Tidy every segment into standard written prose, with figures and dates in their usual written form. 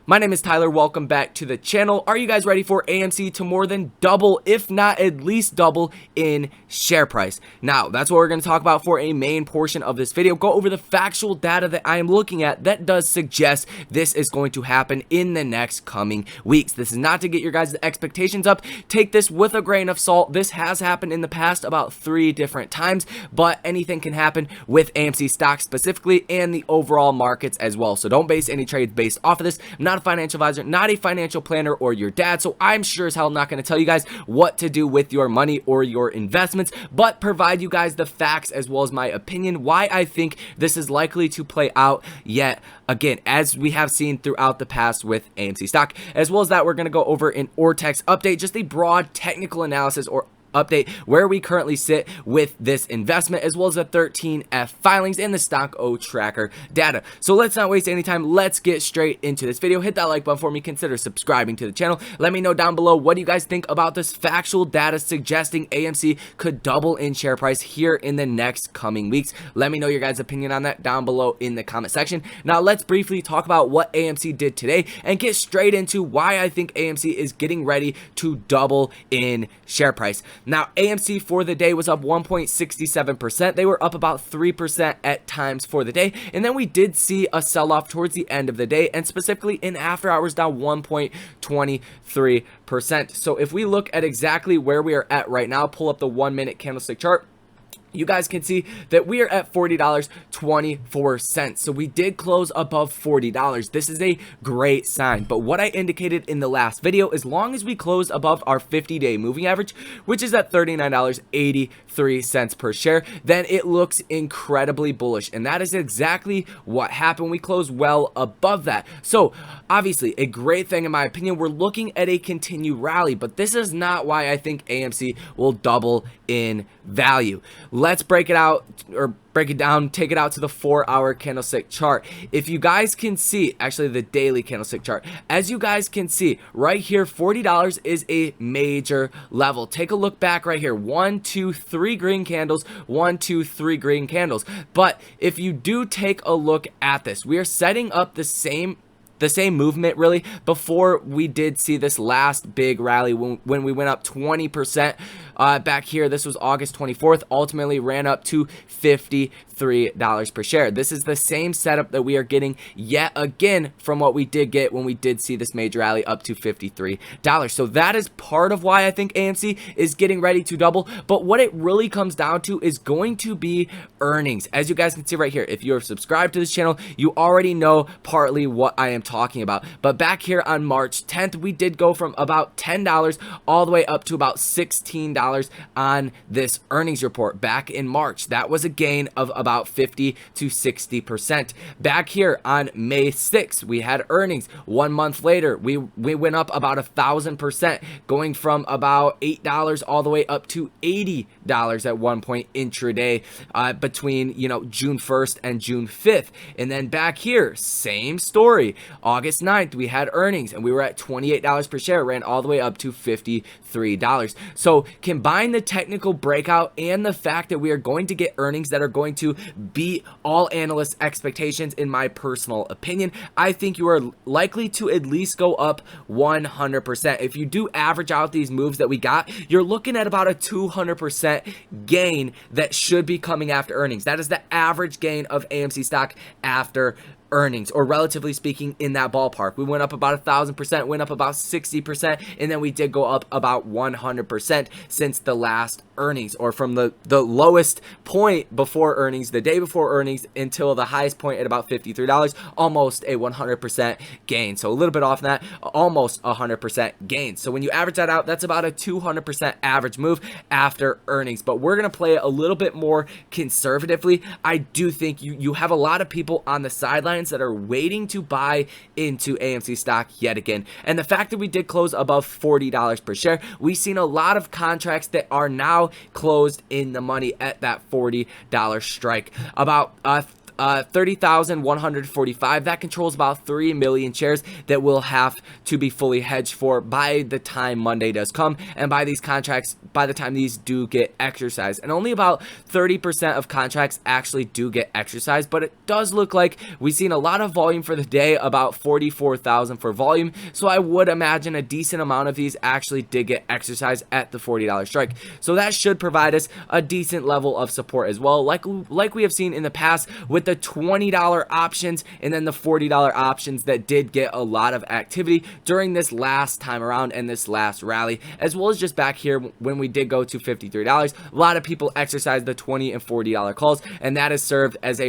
My name is Tyler, welcome back to the channel. Are you guys ready for AMC to more than double, if not at least double, in share price? Now, that's what we're going to talk about for a main portion of this video. Go over the factual data that I am looking at that does suggest this is going to happen in the next coming weeks. This is not to get your guys' expectations up. Take this with a grain of salt. This has happened in the past about 3 different times, but anything can happen with AMC stock specifically and the overall markets as well. So don't base any trades based off of this. I'm not a financial advisor, not a financial planner or your dad, so I'm sure as hell not going to tell you guys what to do with your money or your investments, but provide you guys the facts as well as my opinion why I think this is likely to play out yet again, as we have seen throughout the past with AMC stock. As well as that, we're going to go over an Ortex update, just a broad technical analysis or update where we currently sit with this investment, as well as the 13F filings and the stock O tracker data. So let's not waste any time. Let's get straight into this video. Hit that like button for me. Consider subscribing to the channel. Let me know down below what do you guys think about this factual data suggesting AMC could double in share price here in the next coming weeks. Let me know your guys' opinion on that down below in the comment section. Now let's briefly talk about what AMC did today and get straight into why I think AMC is getting ready to double in share price. Now, AMC for the day was up 1.67%. They were up about 3% at times for the day. And then we did see a sell-off towards the end of the day, and specifically in after hours down 1.23%. So if we look at exactly where we are at right now, pull up the 1-minute candlestick chart, you guys can see that we are at $40.24. So we did close above $40. This is a great sign. But what I indicated in the last video, as long as we close above our 50-day moving average, which is at $39.83 per share, then it looks incredibly bullish. And that is exactly what happened. We closed well above that. So obviously a great thing in my opinion. We're looking at a continued rally, but this is not why I think AMC will double in value. Let's break it out, or break it down, take it out to the 4-hour candlestick chart. If you guys can see, actually the daily candlestick chart, as you guys can see right here, $40 is a major level. Take a look back right here. 1, 2, 3 green candles, 1, 2, 3 green candles. But if you do take a look at this, we are setting up the same movement really before we did see this last big rally when we went up 20% back here. This was August 24th, ultimately ran up to $53 per share. This is the same setup that we are getting yet again from what we did get when we did see this major rally up to $53. So that is part of why I think AMC is getting ready to double. But what it really comes down to is going to be earnings. As you guys can see right here, if you're subscribed to this channel, you already know partly what I am talking about. But back here on March 10th, we did go from about $10 all the way up to about $16 on this earnings report back in March. That was a gain of about 50 to 60%. Back here on May 6th, we had earnings. 1 month later, we went up about 1,000%, going from about $8 all the way up to $80 at one point intraday between June 1st and June 5th. And then back here, same story. August 9th, we had earnings and we were at $28 per share, ran all the way up to $53. So combine the technical breakout and the fact that we are going to get earnings that are going to beat all analysts' expectations. In my personal opinion, I think you are likely to at least go up 100%. If you do average out these moves that we got, you're looking at about a 200% gain that should be coming after earnings. That is the average gain of AMC stock after earnings, or relatively speaking in that ballpark. We went up about 1,000%, went up about 60%, and then we did go up about 100% since the last earnings, or from the lowest point before earnings, the day before earnings, until the highest point at about $53, almost a 100% gain. So a little bit off that, almost 100% gain. So when you average that out, that's about a 200% average move after earnings. But we're going to play it a little bit more conservatively. I do think you have a lot of people on the sidelines that are waiting to buy into AMC stock yet again. And the fact that we did close above $40 per share, we've seen a lot of contracts that are now closed in the money at that $40 strike. About 30,145. That controls about 3 million shares that will have to be fully hedged for by the time Monday does come, and by these contracts, by the time these do get exercised. And only about 30% of contracts actually do get exercised, but it does look like we've seen a lot of volume for the day, about 44,000 for volume. So I would imagine a decent amount of these actually did get exercised at the $40 strike. So that should provide us a decent level of support as well, like we have seen in the past with the $20 options and then the $40 options that did get a lot of activity during this last time around and this last rally, as well as just back here when we did go to $53. A lot of people exercised the $20 and $40 calls, and that has served as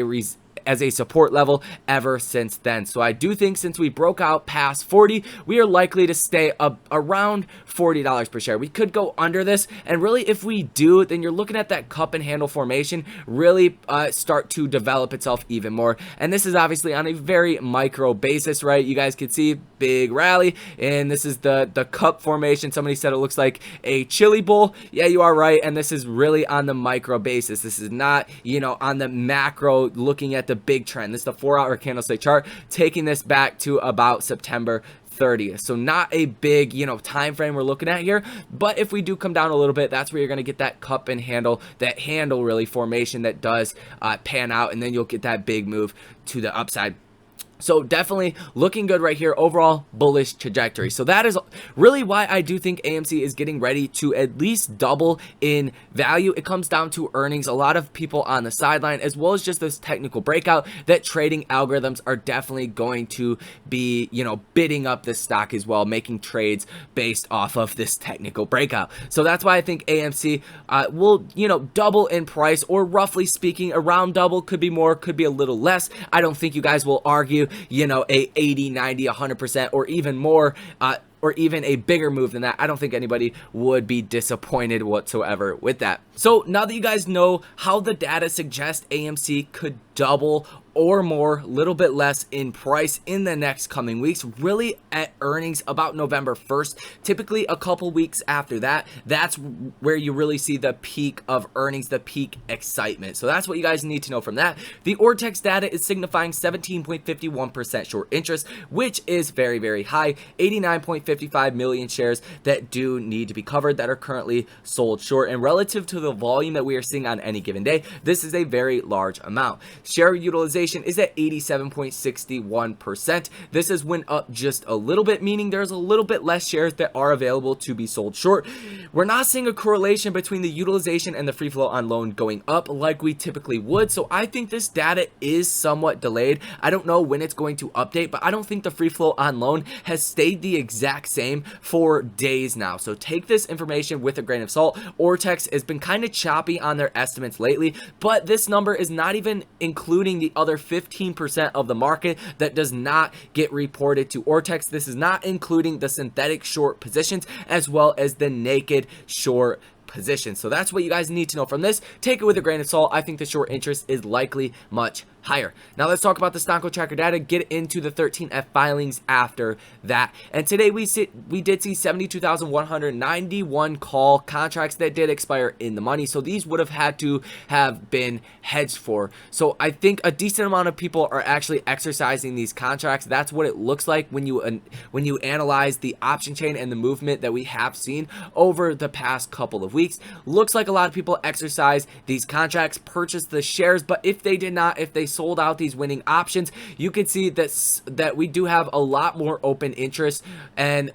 a support level ever since then. So I do think since we broke out past 40, we are likely to stay up around $40 per share. We could go under this, and really if we do, then you're looking at that cup and handle formation really start to develop itself even more. And this is obviously on a very micro basis, right? You guys can see big rally, and this is the cup formation. Somebody said it looks like a chili bowl. Yeah, you are right. And this is really on the micro basis. This is not, you know, on the macro looking at the big trend. This is the 4-hour candlestick chart, taking this back to about September 30th. So not a big, you know, time frame we're looking at here, but if we do come down a little bit, that's where you're going to get that cup and handle, that handle really formation that does pan out, and then you'll get that big move to the upside. So definitely looking good right here. Overall bullish trajectory. So that is really why I do think AMC is getting ready to at least double in value. It comes down to earnings. A lot of people on the sideline, as well as just this technical breakout, that trading algorithms are definitely going to be, you know, bidding up this stock as well, making trades based off of this technical breakout. So that's why I think AMC will, you know, double in price, or roughly speaking around double. Could be more, could be a little less. I don't think you guys will argue, you know, a 80, 90, 100% or even more, or even a bigger move than that. I don't think anybody would be disappointed whatsoever with that. So now that you guys know how the data suggests AMC could double or more, little bit less in price in the next coming weeks, really at earnings about November 1st, typically a couple weeks after that, that's where you really see the peak of earnings, the peak excitement. So that's what you guys need to know from that. The Ortex data is signifying 17.51% short interest, which is very, very high. 89.55 million shares that do need to be covered, that are currently sold short, and relative to the volume that we are seeing on any given day, this is a very large amount. Share utilization is at 87.61%. This has went up just a little bit, meaning there's a little bit less shares that are available to be sold short. We're not seeing a correlation between the utilization and the free flow on loan going up like we typically would. So I think this data is somewhat delayed. I don't know when it's going to update, but I don't think the free flow on loan has stayed the exact same for days now. So take this information with a grain of salt. Ortex has been kind of choppy on their estimates lately, but this number is not even including the other 15% of the market that does not get reported to Ortex. This is not including the synthetic short positions as well as the naked short positions. So that's what you guys need to know from this. Take it with a grain of salt. I think the short interest is likely much higher. Now let's talk about the Stonko tracker data, get into the 13F filings after that. And today we did see 72,191 call contracts that did expire in the money. So these would have had to have been hedged for. So I think a decent amount of people are actually exercising these contracts. That's what it looks like when you analyze the option chain and the movement that we have seen over the past couple of weeks. Looks like a lot of people exercise these contracts, purchased the shares, but if they did not, if they sold out these winning options, you can see that we do have a lot more open interest and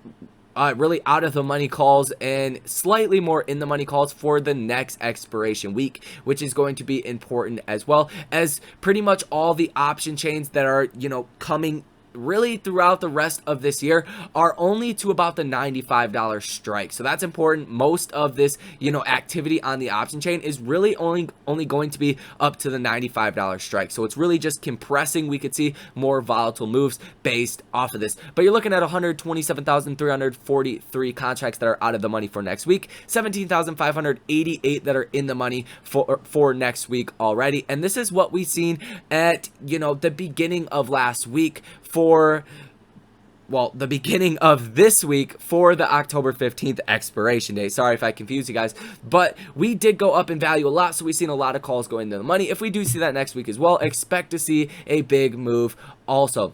really out of the money calls and slightly more in the money calls for the next expiration week, which is going to be important, as well as pretty much all the option chains that are, you know, coming really throughout the rest of this year are only to about the $95 strike. So that's important. Most of this, you know, activity on the option chain is really only going to be up to the $95 strike. So it's really just compressing. We could see more volatile moves based off of this, but you're looking at 127,343 contracts that are out of the money for next week, 17,588 that are in the money for next week already. And this is what we seen at, you know, the beginning of last week for well, the beginning of this week for the October 15th expiration date. Sorry if I confused you guys, but we did go up in value a lot, so we've seen a lot of calls go into the money. If we do see that next week as well, expect to see a big move also.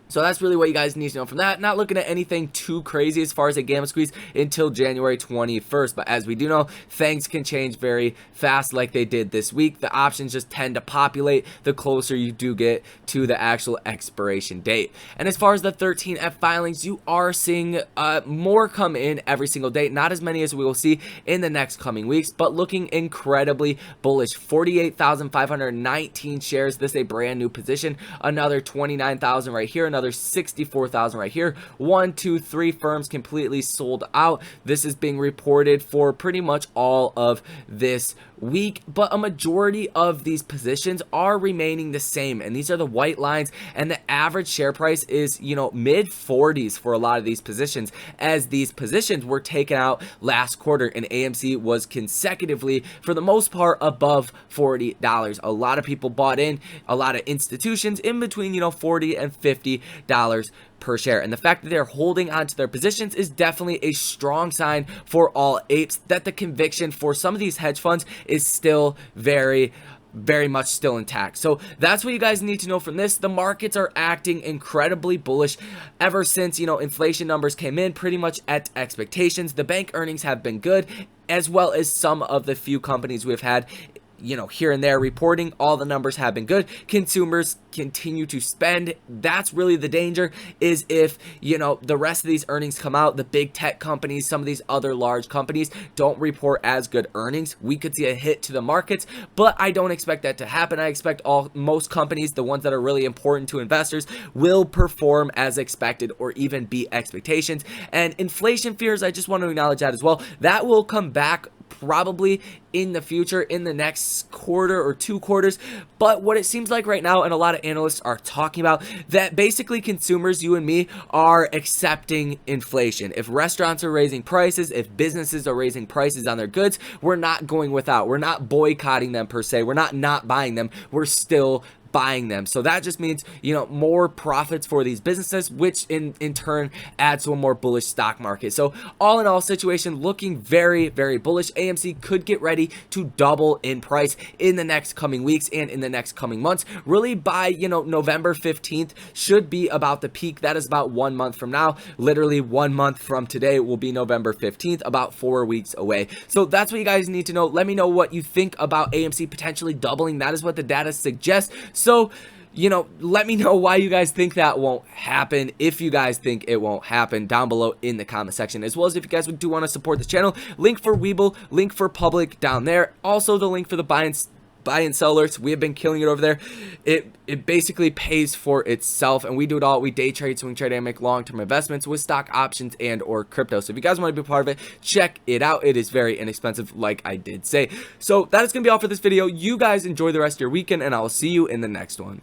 So that's really what you guys need to know from that. Not looking at anything too crazy as far as a gamma squeeze until January 21st. But as we do know, things can change very fast like they did this week. The options just tend to populate the closer you do get to the actual expiration date. And as far as the 13F filings, you are seeing more come in every single day. Not as many as we will see in the next coming weeks, but looking incredibly bullish. 48,519 shares. This is a brand new position. Another 29,000 right here. Another 64,000 right here. 1, 2, 3 firms completely sold out. This is being reported for pretty much all of this week, but a majority of these positions are remaining the same, and these are the white lines, and the average share price is, you know, mid 40s for a lot of these positions, as these positions were taken out last quarter, and AMC was consecutively for the most part above $40. A lot of people bought in, a lot of institutions in between, you know, $40 and $50 per share, and the fact that they're holding on to their positions is definitely a strong sign for all apes that the conviction for some of these hedge funds is still very much still intact. So that's what you guys need to know from this. The markets are acting incredibly bullish ever since, you know, inflation numbers came in pretty much at expectations. The bank earnings have been good, as well as some of the few companies we've had, you know, here and there reporting. All the numbers have been good. Consumers continue to spend. That's really the danger, is if, you know, the rest of these earnings come out, the big tech companies, some of these other large companies don't report as good earnings, we could see a hit to the markets, but I don't expect that to happen. I expect most companies, the ones that are really important to investors, will perform as expected or even beat expectations. And inflation fears, I just want to acknowledge that as well. That will come back probably in the future, in the next quarter or 2 quarters. But what it seems like right now, and a lot of analysts are talking about, that basically consumers, you and me, are accepting inflation. If restaurants are raising prices, if businesses are raising prices on their goods, we're not going without. We're not boycotting them per se. We're not buying them. We're still buying them. So that just means, you know, more profits for these businesses, which in turn adds to a more bullish stock market. So all in all, situation looking very bullish. AMC could get ready to double in price in the next coming weeks and in the next coming months. Really by, you know, November 15th should be about the peak. That is about 1 month from now. Literally 1 month from today will be November 15th, about 4 weeks away. So that's what you guys need to know. Let me know what you think about AMC potentially doubling. That is what the data suggests. So, you know, let me know why you guys think that won't happen. If you guys think it won't happen, down below in the comment section, as well as if you guys do want to support this channel, link for Webull, link for Public down there. Also the link for the buy and sell alerts. We have been killing it over there. It basically pays for itself, and we do it all. We day trade, swing trade, and make long-term investments with stock options and or crypto. So if you guys want to be part of it, check it out. It is very inexpensive, like I did say. So that is going to be all for this video. You guys enjoy the rest of your weekend, and I will see you in the next one.